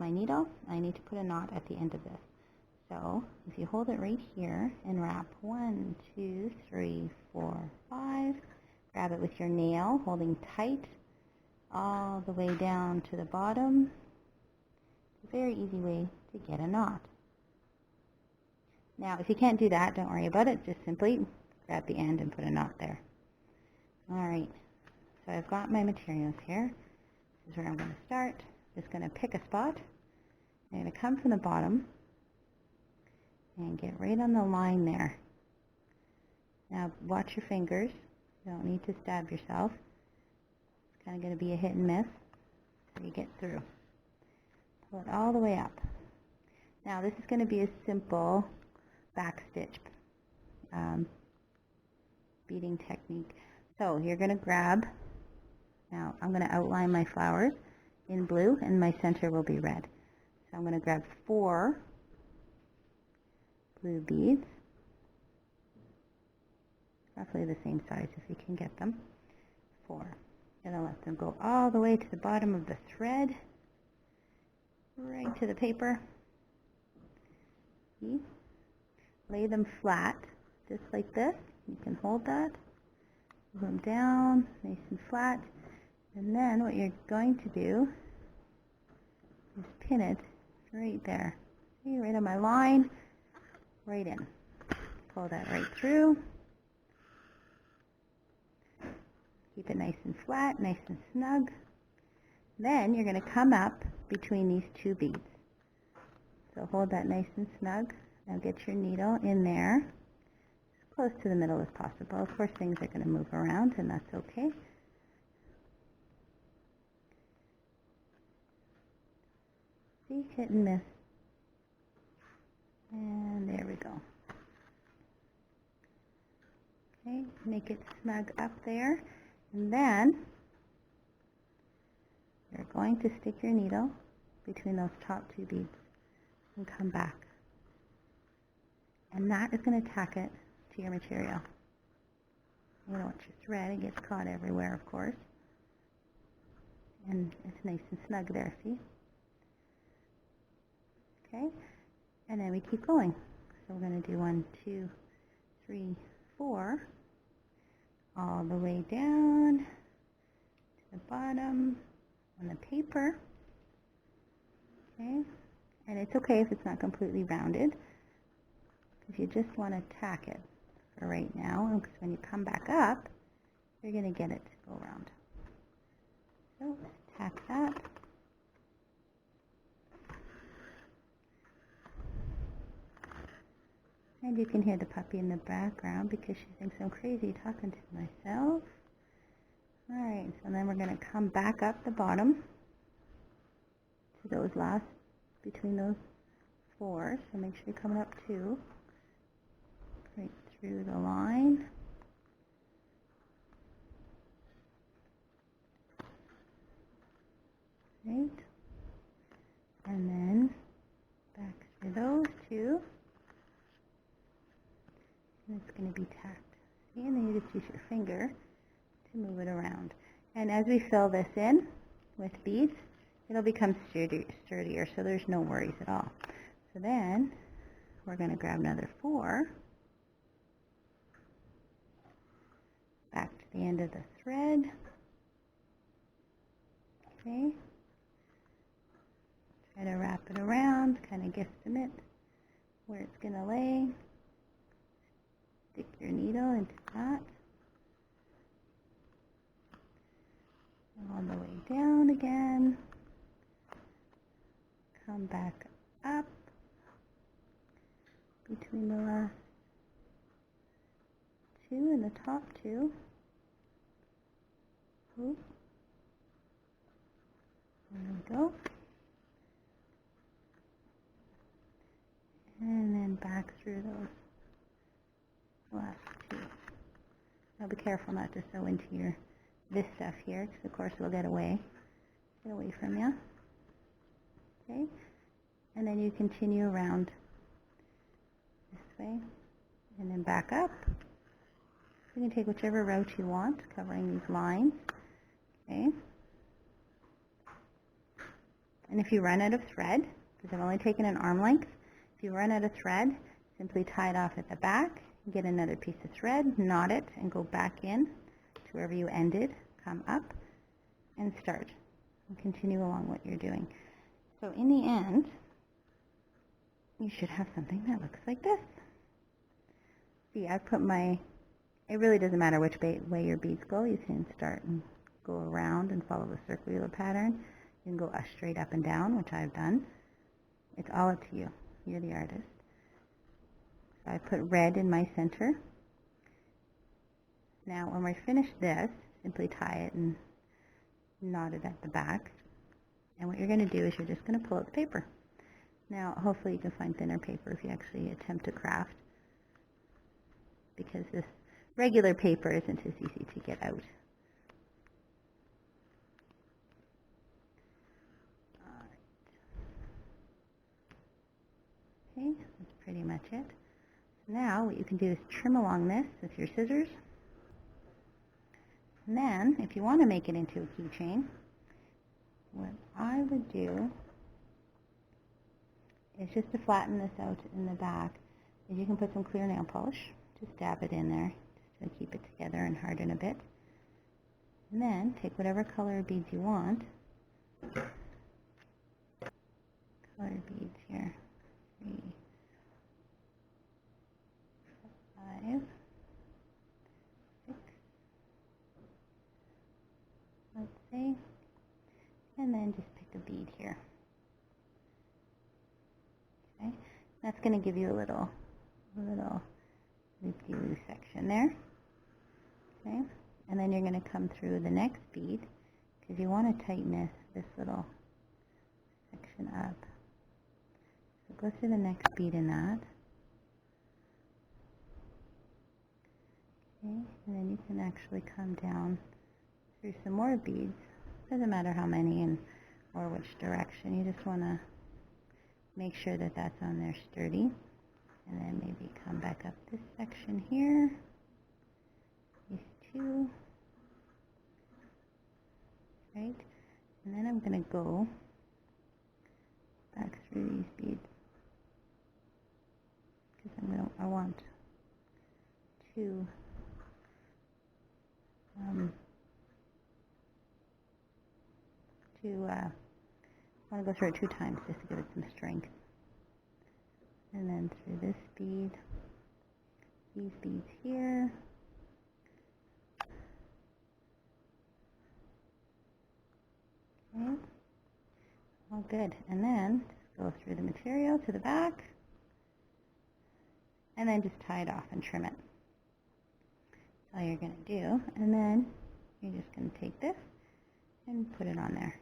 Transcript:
my needle. I need to put a knot at the end of this. So if you hold it right here and wrap 1, 2, 3, 4, 5, grab it with your nail, holding tight all the way down to the bottom. It's a very easy way to get a knot. Now, if you can't do that, don't worry about it. Just simply grab the end and put a knot there. All right, so I've got my materials here. This is where I'm going to start. I'm just going to pick a spot. I'm going to come from the bottom and get right on the line there. Now, watch your fingers. You don't need to stab yourself. It's kind of going to be a hit and miss so you get through. Pull it all the way up. Now, this is going to be a simple back stitch beading technique. So you're going to grab, now I'm going to outline my flowers in blue and my center will be red. So I'm going to grab 4 blue beads, roughly the same size if you can get them. 4. I'm going to let them go all the way to the bottom of the thread, right to the paper. See? Lay them flat, just like this. You can hold that. Move them down, nice and flat. And then what you're going to do is pin it right there. See, right on my line, right in. Pull that right through. Keep it nice and flat, nice and snug. Then you're going to come up between these 2 beads. So hold that nice and snug. Now get your needle in there, as close to the middle as possible. Of course, things are going to move around, and that's okay. See, hit and miss. And there we go. Okay, make it snug up there. And then you're going to stick your needle between those top 2 beads and come back. And that is going to tack it to your material. You don't want your thread, it gets caught everywhere, of course. And it's nice and snug there, see? Okay, and then we keep going. So we're going to do 1, 2, 3, 4, all the way down to the bottom on the paper. Okay, and it's okay if it's not completely rounded. If you just want to tack it for right now, because when you come back up, you're going to get it to go around. So tack that. And you can hear the puppy in the background because she thinks I'm crazy talking to myself. Alright, so then we're going to come back up the bottom to those last, between those 4. So make sure you're coming up 2. Right through the line. Right. And then back through those 2. And it's going to be tacked. See, and then you just use your finger to move it around. And as we fill this in with beads, it'll become sturdier, so there's no worries at all. So then we're going to grab another 4. Back to the end of the thread. Okay. Try to wrap it around, kind of guesstimate where it's going to lay. Stick your needle into that. All the way down again. Come back up between the last 2 and the top 2. Oop. There we go. And then back through those last 2. Now be careful not to sew into this stuff here, because of course it'll get away from you. Okay, and then you continue around this way, and then back up. You can take whichever route you want, covering these lines. Okay, And if you run out of thread, because I've only taken an arm length, if you run out of thread, simply tie it off at the back, get another piece of thread, knot it, and go back in to wherever you ended, come up, and start. And continue along what you're doing. So in the end, you should have something that looks like this. See, I put my, it really doesn't matter which way your beads go. You can start and go around and follow the circular pattern. You can go straight up and down, which I've done. It's all up to you. You're the artist. So I put red in my center. Now when we finish this, simply tie it and knot it at the back. And what you're going to do is you're just going to pull out the paper. Now hopefully you can find thinner paper if you actually attempt to craft, because this regular paper isn't as easy to get out. Okay, that's pretty much it. Now what you can do is trim along this with your scissors. And then, if you want to make it into a keychain, what I would do is just to flatten this out in the back, is you can put some clear nail polish, just dab it in there, just to keep it together and harden a bit. And then take whatever color beads you want. Color beads here. 3, 5, 6, let's say, and then just pick a bead here. Okay, that's going to give you a little loop-de-loo section there. Okay, and then you're going to come through the next bead, because you want to tighten this little section up. So go through the next bead in that. Okay, and then you can actually come down through some more beads. Doesn't matter how many or which direction. You just want to make sure that that's on there sturdy. And then maybe come back up this section here. These two. Right? And then I'm going to go back through these beads, because I want to I want to go through it 2 times just to give it some strength. And then through this bead, these beads here, okay, all good. And then just go through the material to the back, and then just tie it off and trim it. That's all you're going to do. And then you're just going to take this and put it on there.